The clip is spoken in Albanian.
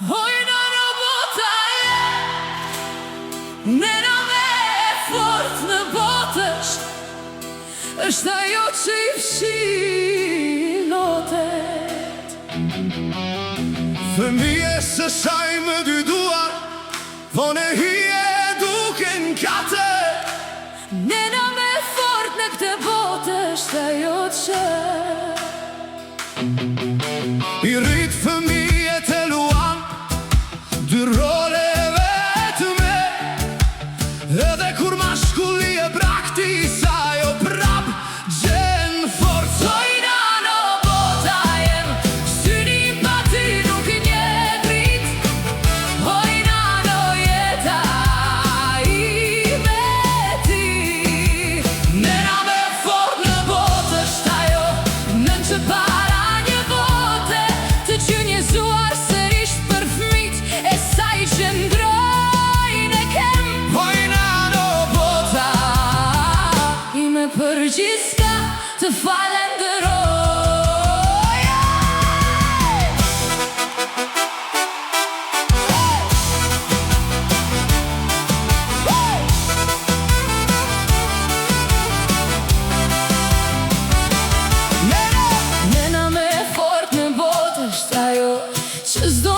Hojna robota Nena me e fort në botësht është ajo që I fshi lotet. Fëmije së saj më dy duar, vone hije duke n'kate. Nena me e fort në këtë botë është ajo që I rrit fëmijet e luan dy role vetëme, edhe kur mashkulli e brakti saj o prap gjen forcë. Hojna robota jem, syni pa ty nuk një drit. Hojna no jeta I me ti. Nena me fort në botë është ajo, Nën që para një bote të që njëzuar sërisht për fmit e sa I qëndrojnë e kem. hojna në botë. I me për gjithka të falenderoj. Nena me e fort në botë është ajo që s'do